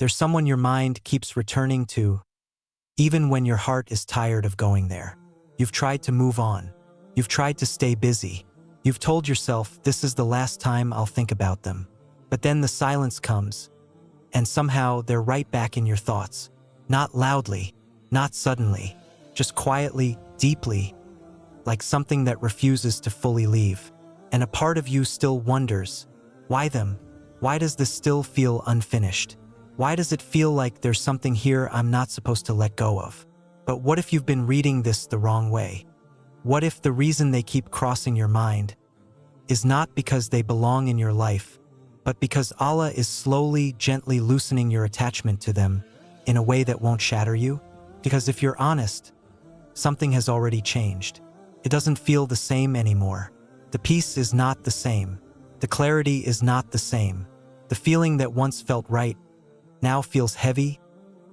There's someone your mind keeps returning to, even when your heart is tired of going there. You've tried to move on. You've tried to stay busy. You've told yourself, this is the last time I'll think about them. But then the silence comes, and somehow they're right back in your thoughts. Not loudly, not suddenly, just quietly, deeply, like something that refuses to fully leave. And a part of you still wonders, why them? Why does this still feel unfinished? Why does it feel like there's something here I'm not supposed to let go of? But what if you've been reading this the wrong way? What if the reason they keep crossing your mind is not because they belong in your life, but because Allah is slowly, gently loosening your attachment to them in a way that won't shatter you? Because if you're honest, something has already changed. It doesn't feel the same anymore. The peace is not the same. The clarity is not the same. The feeling that once felt right now feels heavy,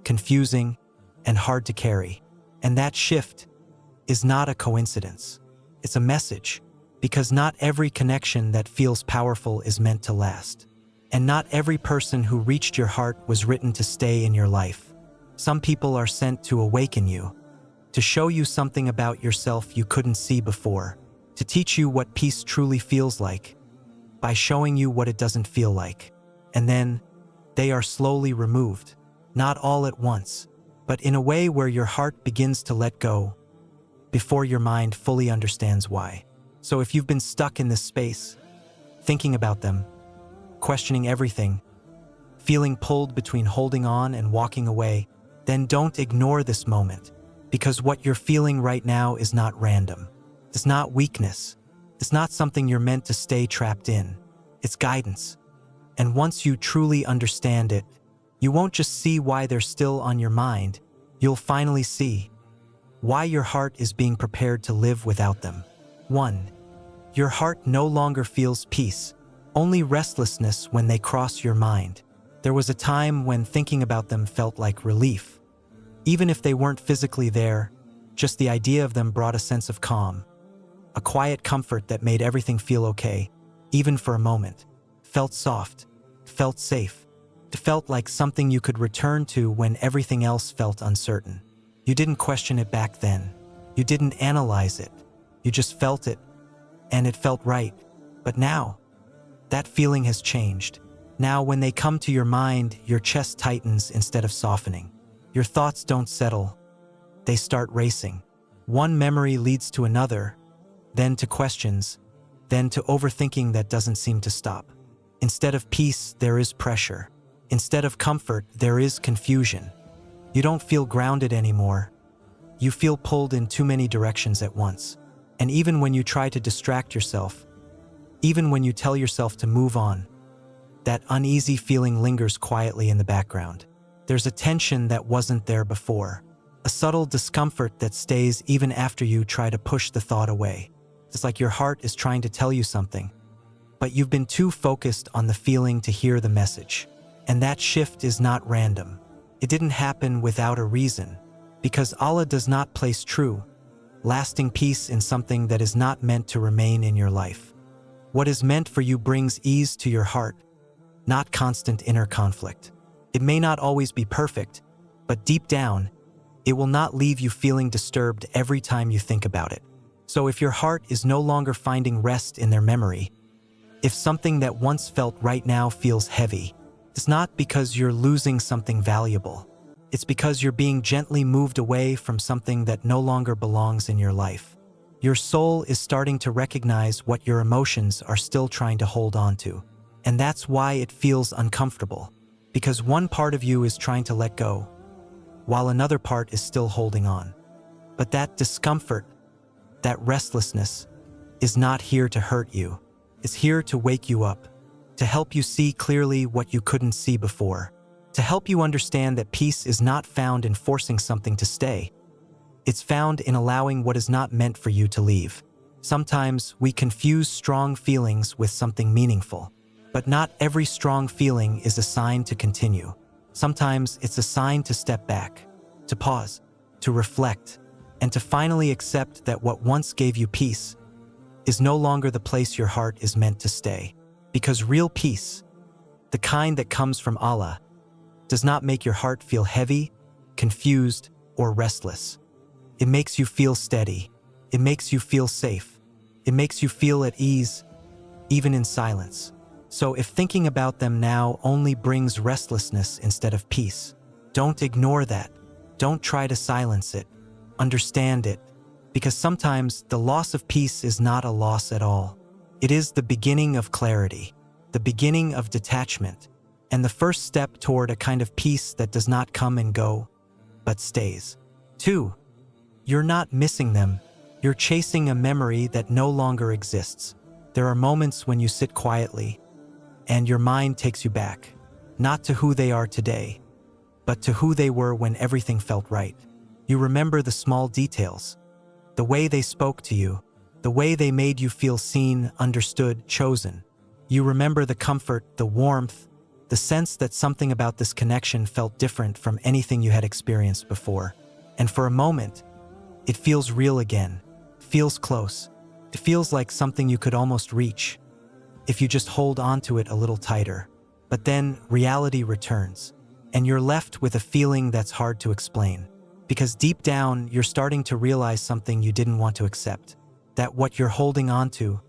confusing, and hard to carry. And that shift is not a coincidence. It's a message, because not every connection that feels powerful is meant to last. And not every person who reached your heart was written to stay in your life. Some people are sent to awaken you, to show you something about yourself you couldn't see before, to teach you what peace truly feels like, by showing you what it doesn't feel like. And then, they are slowly removed, not all at once, but in a way where your heart begins to let go, before your mind fully understands why. So if you've been stuck in this space, thinking about them, questioning everything, feeling pulled between holding on and walking away, then don't ignore this moment, because what you're feeling right now is not random. It's not weakness. It's not something you're meant to stay trapped in. It's guidance. And once you truly understand it, you won't just see why they're still on your mind, you'll finally see why your heart is being prepared to live without them. 1. Your heart no longer feels peace, only restlessness when they cross your mind. There was a time when thinking about them felt like relief. Even if they weren't physically there, just the idea of them brought a sense of calm, a quiet comfort that made everything feel okay, even for a moment. Felt soft, felt safe. It felt like something you could return to when everything else felt uncertain. You didn't question it back then. You didn't analyze it. You just felt it, and it felt right. But now, that feeling has changed. Now when they come to your mind, your chest tightens instead of softening. Your thoughts don't settle. They start racing. One memory leads to another, then to questions, then to overthinking that doesn't seem to stop. Instead of peace, there is pressure. Instead of comfort, there is confusion. You don't feel grounded anymore. You feel pulled in too many directions at once. And even when you try to distract yourself, even when you tell yourself to move on, that uneasy feeling lingers quietly in the background. There's a tension that wasn't there before, a subtle discomfort that stays even after you try to push the thought away. It's like your heart is trying to tell you something, but you've been too focused on the feeling to hear the message. And that shift is not random. It didn't happen without a reason, because Allah does not place true, lasting peace in something that is not meant to remain in your life. What is meant for you brings ease to your heart, not constant inner conflict. It may not always be perfect, but deep down, it will not leave you feeling disturbed every time you think about it. So if your heart is no longer finding rest in their memory, if something that once felt right now feels heavy, it's not because you're losing something valuable. It's because you're being gently moved away from something that no longer belongs in your life. Your soul is starting to recognize what your emotions are still trying to hold on to. And that's why it feels uncomfortable. Because one part of you is trying to let go, while another part is still holding on. But that discomfort, that restlessness, is not here to hurt you. It's here to wake you up, to help you see clearly what you couldn't see before, to help you understand that peace is not found in forcing something to stay. It's found in allowing what is not meant for you to leave. Sometimes we confuse strong feelings with something meaningful, but not every strong feeling is a sign to continue. Sometimes it's a sign to step back, to pause, to reflect, and to finally accept that what once gave you peace is no longer the place your heart is meant to stay. Because real peace, the kind that comes from Allah, does not make your heart feel heavy, confused, or restless. It makes you feel steady. It makes you feel safe. It makes you feel at ease, even in silence. So if thinking about them now only brings restlessness instead of peace, don't ignore that. Don't try to silence it. Understand it. Because sometimes the loss of peace is not a loss at all. It is the beginning of clarity, the beginning of detachment, and the first step toward a kind of peace that does not come and go, but stays. 2. You're not missing them. You're chasing a memory that no longer exists. There are moments when you sit quietly, and your mind takes you back, not to who they are today, but to who they were when everything felt right. You remember the small details, the way they spoke to you, the way they made you feel seen, understood, chosen. You remember the comfort, the warmth, the sense that something about this connection felt different from anything you had experienced before. And for a moment, it feels real again, feels close. It feels like something you could almost reach if you just hold on to it a little tighter. But then reality returns, and you're left with a feeling that's hard to explain. Because deep down, you're starting to realize something you didn't want to accept. That what you're holding on to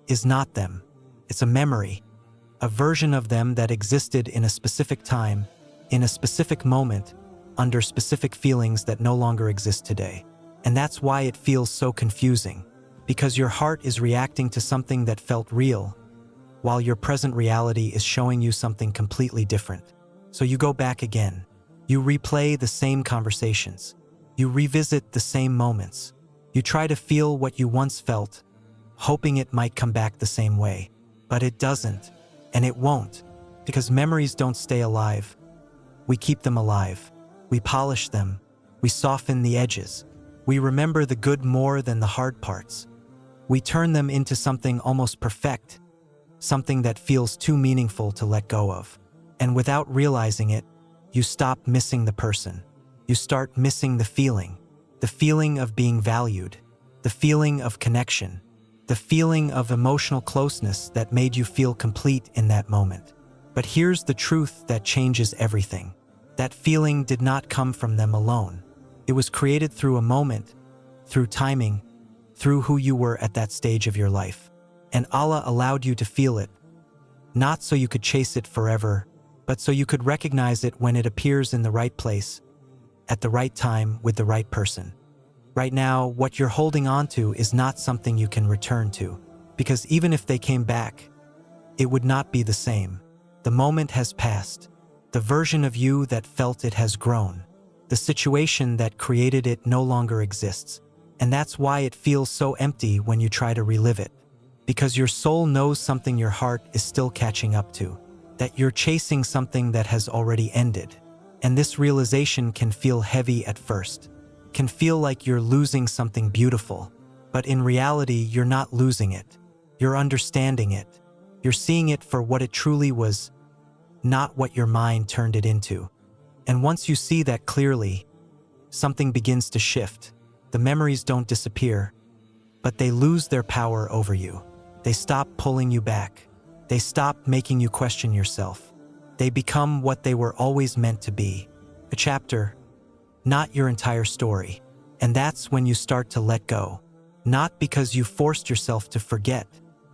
is not them. It's a memory, a version of them that existed in a specific time, in a specific moment, under specific feelings that no longer exist today. And that's why it feels so confusing. Because your heart is reacting to something that felt real, while your present reality is showing you something completely different. So you go back again. You replay the same conversations. You revisit the same moments. You try to feel what you once felt, hoping it might come back the same way. But it doesn't, and it won't, because memories don't stay alive. We keep them alive. We polish them. We soften the edges. We remember the good more than the hard parts. We turn them into something almost perfect, something that feels too meaningful to let go of. And without realizing it, you stop missing the person. You start missing the feeling of being valued, the feeling of connection, the feeling of emotional closeness that made you feel complete in that moment. But here's the truth that changes everything. That feeling did not come from them alone. It was created through a moment, through timing, through who you were at that stage of your life. And Allah allowed you to feel it, not so you could chase it forever, but so you could recognize it when it appears in the right place, at the right time, with the right person. Right now, what you're holding on to is not something you can return to, because even if they came back, it would not be the same. The moment has passed. The version of you that felt it has grown. The situation that created it no longer exists. And that's why it feels so empty when you try to relive it. Because your soul knows something your heart is still catching up to. That you're chasing something that has already ended. And this realization can feel heavy at first. Can feel like you're losing something beautiful. But in reality, you're not losing it. You're understanding it. You're seeing it for what it truly was, not what your mind turned it into. And once you see that clearly, something begins to shift. The memories don't disappear, but they lose their power over you. They stop pulling you back. They stop making you question yourself. They become what they were always meant to be. A chapter, not your entire story. And that's when you start to let go. Not because you forced yourself to forget,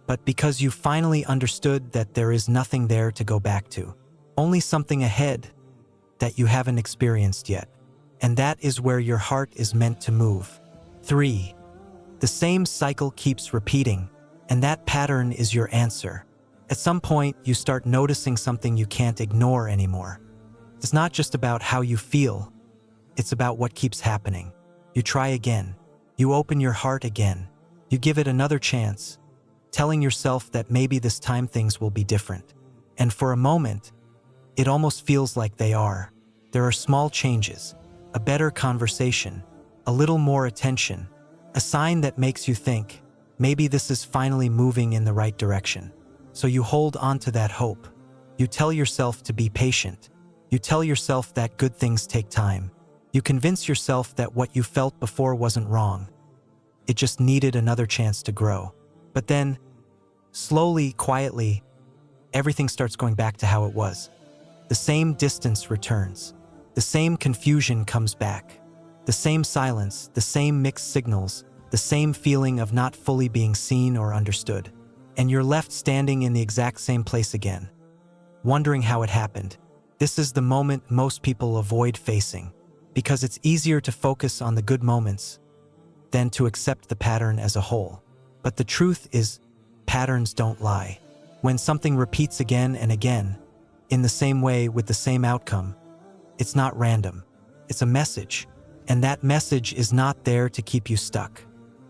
but because you finally understood that there is nothing there to go back to. Only something ahead that you haven't experienced yet. And that is where your heart is meant to move. 3. The same cycle keeps repeating, and that pattern is your answer. At some point, you start noticing something you can't ignore anymore. It's not just about how you feel, it's about what keeps happening. You try again. You open your heart again. You give it another chance, telling yourself that maybe this time things will be different. And for a moment, it almost feels like they are. There are small changes, a better conversation, a little more attention, a sign that makes you think, maybe this is finally moving in the right direction. So you hold on to that hope. You tell yourself to be patient. You tell yourself that good things take time. You convince yourself that what you felt before wasn't wrong. It just needed another chance to grow. But then, slowly, quietly, everything starts going back to how it was. The same distance returns. The same confusion comes back. The same silence, the same mixed signals, the same feeling of not fully being seen or understood. And you're left standing in the exact same place again, wondering how it happened. This is the moment most people avoid facing, because it's easier to focus on the good moments than to accept the pattern as a whole. But the truth is, patterns don't lie. When something repeats again and again, in the same way with the same outcome, it's not random. It's a message. And that message is not there to keep you stuck.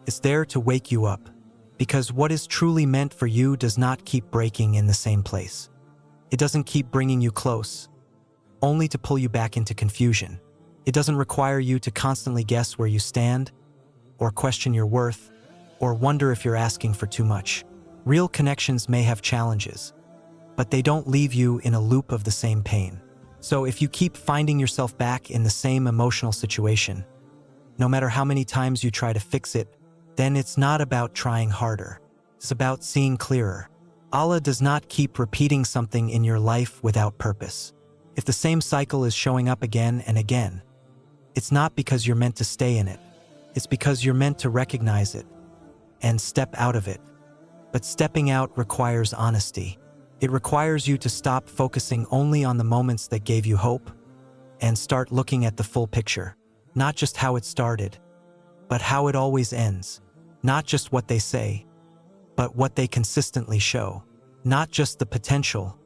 It's there to wake you up. Because what is truly meant for you does not keep breaking in the same place. It doesn't keep bringing you close, only to pull you back into confusion. It doesn't require you to constantly guess where you stand, or question your worth, or wonder if you're asking for too much. Real connections may have challenges, but they don't leave you in a loop of the same pain. So if you keep finding yourself back in the same emotional situation, no matter how many times you try to fix it, then it's not about trying harder. It's about seeing clearer. Allah does not keep repeating something in your life without purpose. If the same cycle is showing up again and again, it's not because you're meant to stay in it. It's because you're meant to recognize it and step out of it. But stepping out requires honesty. It requires you to stop focusing only on the moments that gave you hope and start looking at the full picture. Not just how it started, but how it always ends. Not just what they say, but what they consistently show. Not just the potential,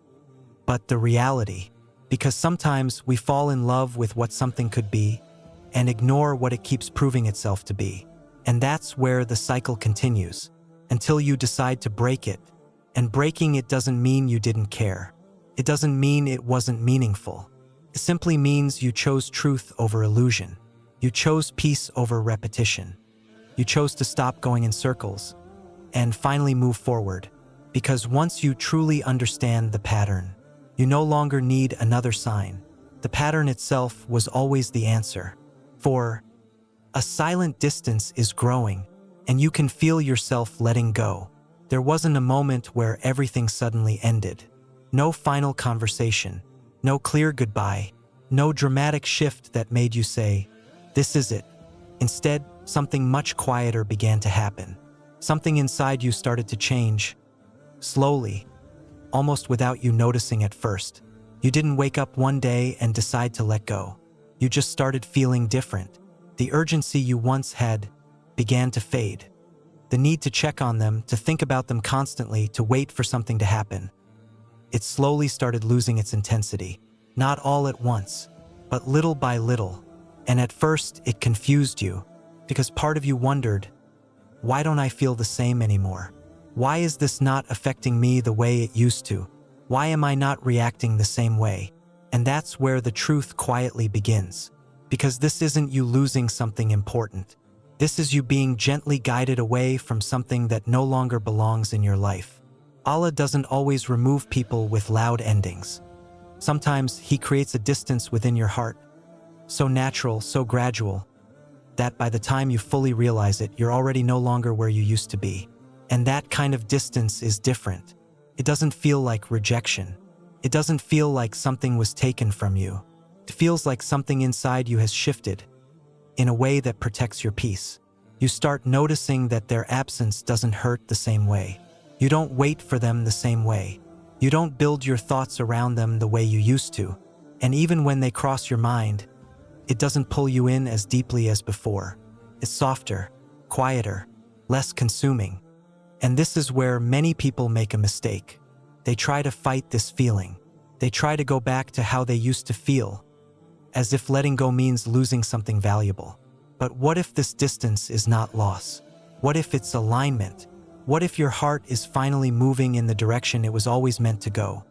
but the reality. Because sometimes we fall in love with what something could be and ignore what it keeps proving itself to be. And that's where the cycle continues, until you decide to break it. And breaking it doesn't mean you didn't care. It doesn't mean it wasn't meaningful. It simply means you chose truth over illusion. You chose peace over repetition. You chose to stop going in circles and finally move forward. Because once you truly understand the pattern, you no longer need another sign. The pattern itself was always the answer. For a silent distance is growing, and you can feel yourself letting go. There wasn't a moment where everything suddenly ended. No final conversation, no clear goodbye, no dramatic shift that made you say, "This is it." Instead, something much quieter began to happen. Something inside you started to change, slowly, almost without you noticing at first. You didn't wake up one day and decide to let go. You just started feeling different. The urgency you once had began to fade. The need to check on them, to think about them constantly, to wait for something to happen. It slowly started losing its intensity. Not all at once, but little by little. And at first, it confused you, because part of you wondered, why don't I feel the same anymore? Why is this not affecting me the way it used to? Why am I not reacting the same way? And that's where the truth quietly begins. Because this isn't you losing something important. This is you being gently guided away from something that no longer belongs in your life. Allah doesn't always remove people with loud endings. Sometimes He creates a distance within your heart, so natural, so gradual, that by the time you fully realize it, you're already no longer where you used to be. And that kind of distance is different. It doesn't feel like rejection. It doesn't feel like something was taken from you. It feels like something inside you has shifted in a way that protects your peace. You start noticing that their absence doesn't hurt the same way. You don't wait for them the same way. You don't build your thoughts around them the way you used to. And even when they cross your mind, it doesn't pull you in as deeply as before. It's softer, quieter, less consuming. And this is where many people make a mistake. They try to fight this feeling. They try to go back to how they used to feel, as if letting go means losing something valuable. But what if this distance is not loss? What if it's alignment? What if your heart is finally moving in the direction it was always meant to go,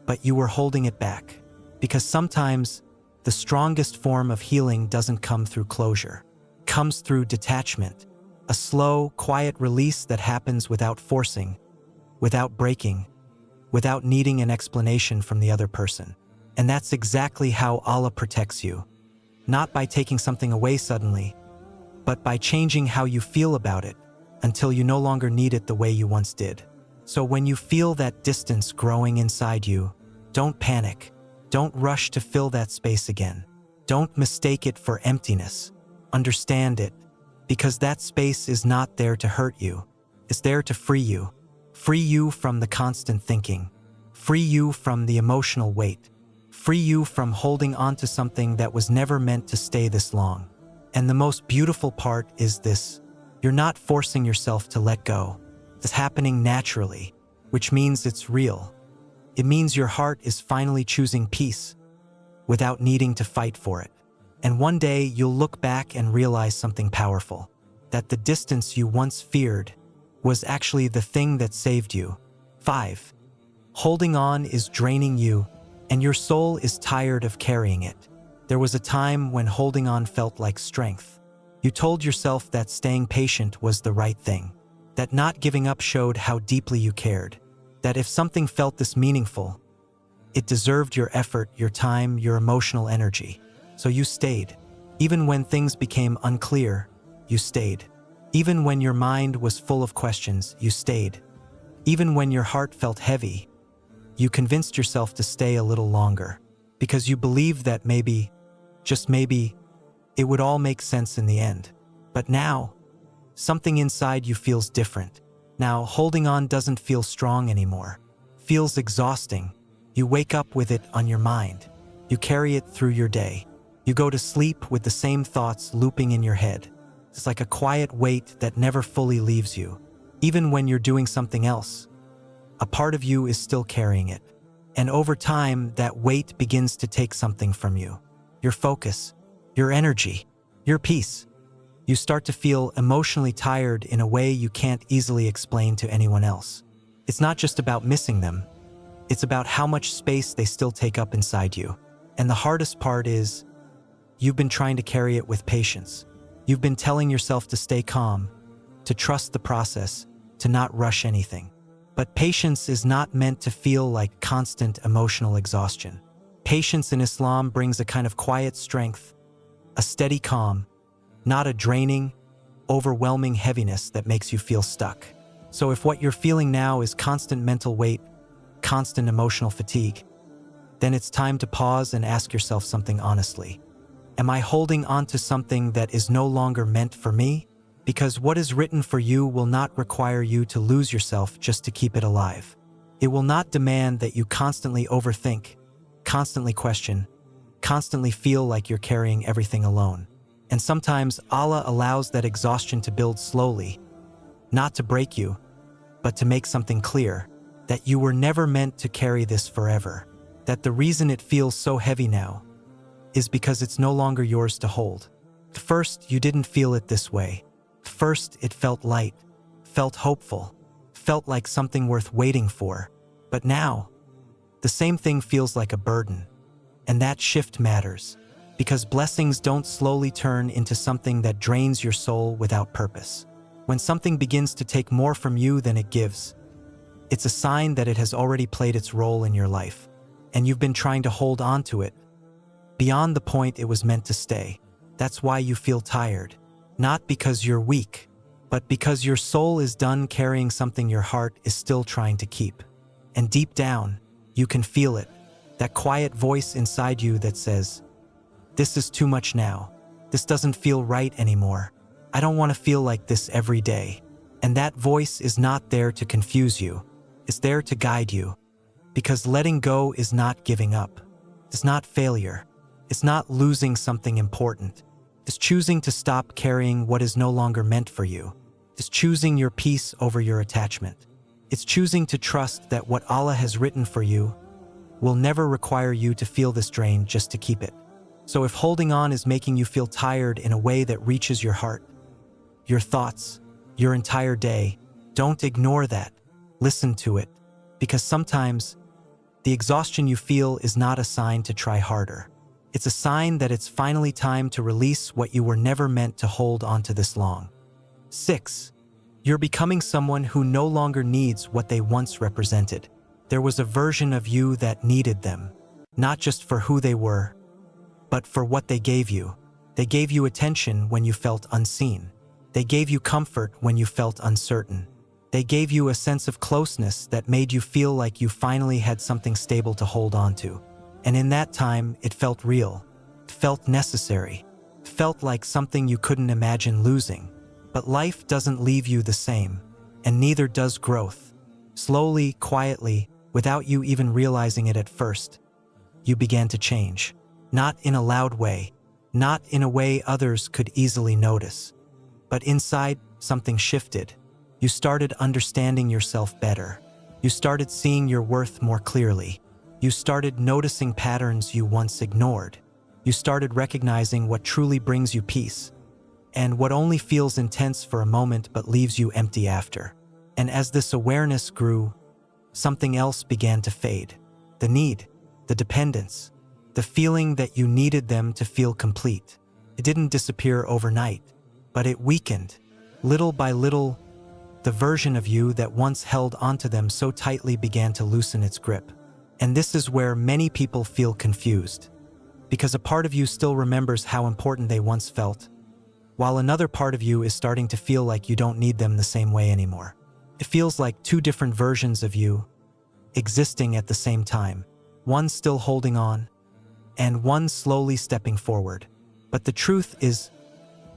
but you were holding it back? Because sometimes the strongest form of healing doesn't come through closure. It comes through detachment, a slow, quiet release that happens without forcing, without breaking, without needing an explanation from the other person. And that's exactly how Allah protects you. Not by taking something away suddenly, but by changing how you feel about it until you no longer need it the way you once did. So when you feel that distance growing inside you, don't panic. Don't rush to fill that space again. Don't mistake it for emptiness. Understand it, because that space is not there to hurt you. It's there to free you. Free you from the constant thinking. Free you from the emotional weight. Free you from holding on to something that was never meant to stay this long. And the most beautiful part is this: you're not forcing yourself to let go. It's happening naturally, which means it's real. It means your heart is finally choosing peace without needing to fight for it. And one day you'll look back and realize something powerful, that the distance you once feared was actually the thing that saved you. 5. Holding on is draining you, and your soul is tired of carrying it. There was a time when holding on felt like strength. You told yourself that staying patient was the right thing, that not giving up showed how deeply you cared, that if something felt this meaningful, it deserved your effort, your time, your emotional energy. So you stayed. Even when things became unclear, you stayed. Even when your mind was full of questions, you stayed. Even when your heart felt heavy, you convinced yourself to stay a little longer, because you believed that maybe, just maybe, it would all make sense in the end. But now, something inside you feels different. Now, holding on doesn't feel strong anymore. Feels exhausting. You wake up with it on your mind. You carry it through your day. You go to sleep with the same thoughts looping in your head. It's like a quiet weight that never fully leaves you. Even when you're doing something else, a part of you is still carrying it. And over time, that weight begins to take something from you. Your focus, your energy, your peace. You start to feel emotionally tired in a way you can't easily explain to anyone else. It's not just about missing them. It's about how much space they still take up inside you. And the hardest part is, you've been trying to carry it with patience. You've been telling yourself to stay calm, to trust the process, to not rush anything. But patience is not meant to feel like constant emotional exhaustion. Patience in Islam brings a kind of quiet strength, a steady calm, not a draining, overwhelming heaviness that makes you feel stuck. So if what you're feeling now is constant mental weight, constant emotional fatigue, then it's time to pause and ask yourself something honestly. Am I holding on to something that is no longer meant for me? Because what is written for you will not require you to lose yourself just to keep it alive. It will not demand that you constantly overthink, constantly question, constantly feel like you're carrying everything alone. And sometimes Allah allows that exhaustion to build slowly, not to break you, but to make something clear, that you were never meant to carry this forever. That the reason it feels so heavy now is because it's no longer yours to hold. First, you didn't feel it this way. First, it felt light, felt hopeful, felt like something worth waiting for. But now, the same thing feels like a burden. And that shift matters, because blessings don't slowly turn into something that drains your soul without purpose. When something begins to take more from you than it gives, it's a sign that it has already played its role in your life, and you've been trying to hold on to it beyond the point it was meant to stay. That's why you feel tired, not because you're weak, but because your soul is done carrying something your heart is still trying to keep. And deep down, you can feel it, that quiet voice inside you that says, "This is too much now. This doesn't feel right anymore. I don't want to feel like this every day." And that voice is not there to confuse you. It's there to guide you. Because letting go is not giving up. It's not failure. It's not losing something important. It's choosing to stop carrying what is no longer meant for you. It's choosing your peace over your attachment. It's choosing to trust that what Allah has written for you will never require you to feel this drain just to keep it. So if holding on is making you feel tired in a way that reaches your heart, your thoughts, your entire day, don't ignore that. Listen to it. Because sometimes, the exhaustion you feel is not a sign to try harder. It's a sign that it's finally time to release what you were never meant to hold onto this long. 6. You're becoming someone who no longer needs what they once represented. There was a version of you that needed them, not just for who they were, but for what they gave you. They gave you attention when you felt unseen. They gave you comfort when you felt uncertain. They gave you a sense of closeness that made you feel like you finally had something stable to hold on to. And in that time, it felt real. It felt necessary. It felt like something you couldn't imagine losing. But life doesn't leave you the same, and neither does growth. Slowly, quietly, without you even realizing it at first, you began to change. Not in a loud way, not in a way others could easily notice. But inside, something shifted. You started understanding yourself better. You started seeing your worth more clearly. You started noticing patterns you once ignored. You started recognizing what truly brings you peace, and what only feels intense for a moment but leaves you empty after. And as this awareness grew, something else began to fade. The need, the dependence, the feeling that you needed them to feel complete. It didn't disappear overnight, but it weakened. Little by little, the version of you that once held onto them so tightly began to loosen its grip. And this is where many people feel confused, because a part of you still remembers how important they once felt, while another part of you is starting to feel like you don't need them the same way anymore. It feels like two different versions of you existing at the same time, one still holding on, and one slowly stepping forward. But the truth is,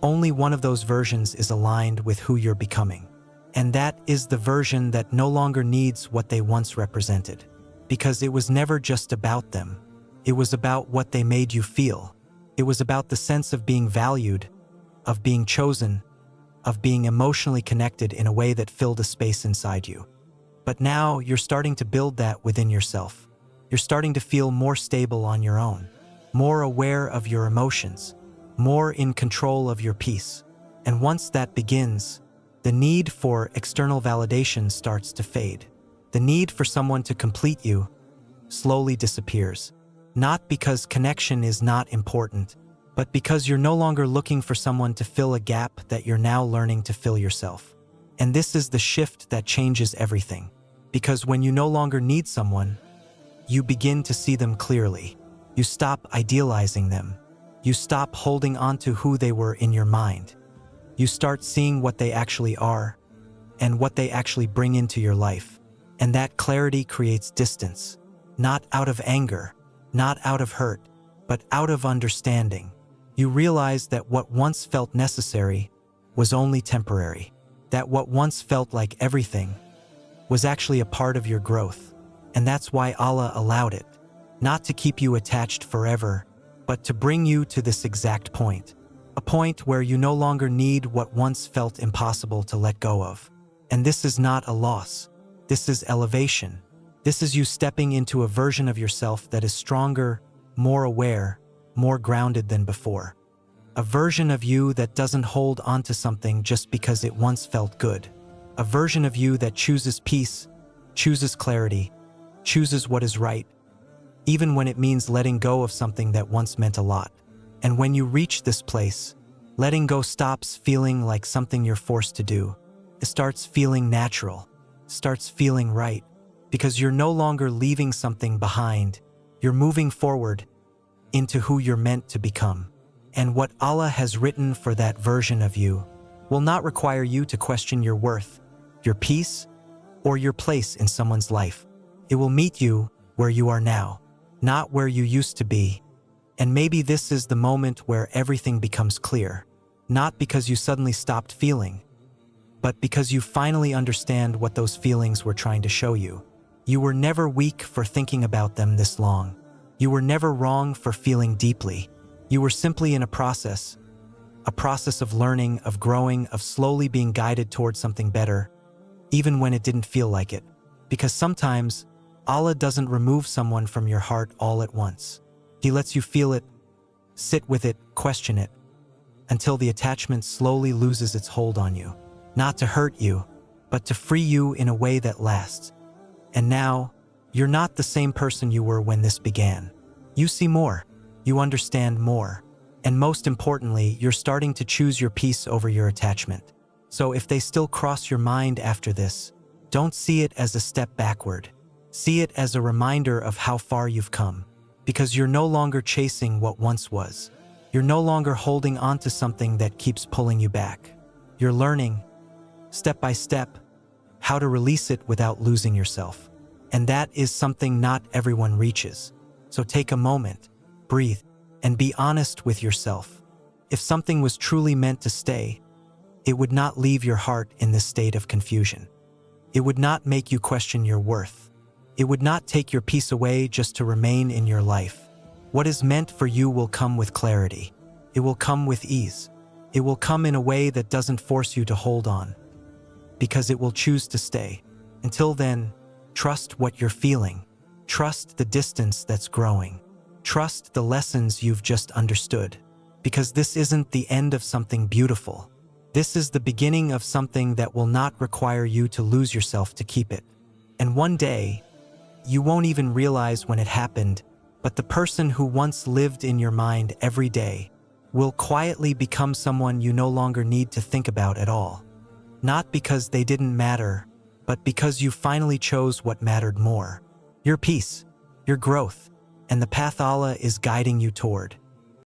only one of those versions is aligned with who you're becoming. And that is the version that no longer needs what they once represented. Because it was never just about them. It was about what they made you feel. It was about the sense of being valued, of being chosen, of being emotionally connected in a way that filled a space inside you. But now you're starting to build that within yourself. You're starting to feel more stable on your own, more aware of your emotions, more in control of your peace. And once that begins, the need for external validation starts to fade. The need for someone to complete you slowly disappears. Not because connection is not important, but because you're no longer looking for someone to fill a gap that you're now learning to fill yourself. And this is the shift that changes everything. Because when you no longer need someone, you begin to see them clearly. You stop idealizing them. You stop holding on to who they were in your mind. You start seeing what they actually are and what they actually bring into your life. And that clarity creates distance, not out of anger, not out of hurt, but out of understanding. You realize that what once felt necessary was only temporary, that what once felt like everything was actually a part of your growth. And that's why Allah allowed it, not to keep you attached forever, but to bring you to this exact point, a point where you no longer need what once felt impossible to let go of. And this is not a loss. This is elevation. This is you stepping into a version of yourself that is stronger, more aware, more grounded than before. A version of you that doesn't hold onto something just because it once felt good. A version of you that chooses peace, chooses clarity, chooses what is right, even when it means letting go of something that once meant a lot. And when you reach this place, letting go stops feeling like something you're forced to do. It starts feeling natural, starts feeling right, because you're no longer leaving something behind. You're moving forward into who you're meant to become. And what Allah has written for that version of you will not require you to question your worth, your peace, or your place in someone's life. It will meet you where you are now, not where you used to be. And maybe this is the moment where everything becomes clear, not because you suddenly stopped feeling, but because you finally understand what those feelings were trying to show you. You were never weak for thinking about them this long. You were never wrong for feeling deeply. You were simply in a process of learning, of growing, of slowly being guided towards something better, even when it didn't feel like it. Because sometimes, Allah doesn't remove someone from your heart all at once. He lets you feel it, sit with it, question it, until the attachment slowly loses its hold on you. Not to hurt you, but to free you in a way that lasts. And now, you're not the same person you were when this began. You see more, you understand more, and most importantly, you're starting to choose your peace over your attachment. So if they still cross your mind after this, don't see it as a step backward. See it as a reminder of how far you've come, because you're no longer chasing what once was. You're no longer holding on to something that keeps pulling you back. You're learning, step by step, how to release it without losing yourself. And that is something not everyone reaches. So take a moment, breathe, and be honest with yourself. If something was truly meant to stay, it would not leave your heart in this state of confusion. It would not make you question your worth. It would not take your peace away just to remain in your life. What is meant for you will come with clarity. It will come with ease. It will come in a way that doesn't force you to hold on, because it will choose to stay. Until then, trust what you're feeling. Trust the distance that's growing. Trust the lessons you've just understood. Because this isn't the end of something beautiful. This is the beginning of something that will not require you to lose yourself to keep it. And one day, you won't even realize when it happened, but the person who once lived in your mind every day will quietly become someone you no longer need to think about at all. Not because they didn't matter, but because you finally chose what mattered more. Your peace, your growth, and the path Allah is guiding you toward.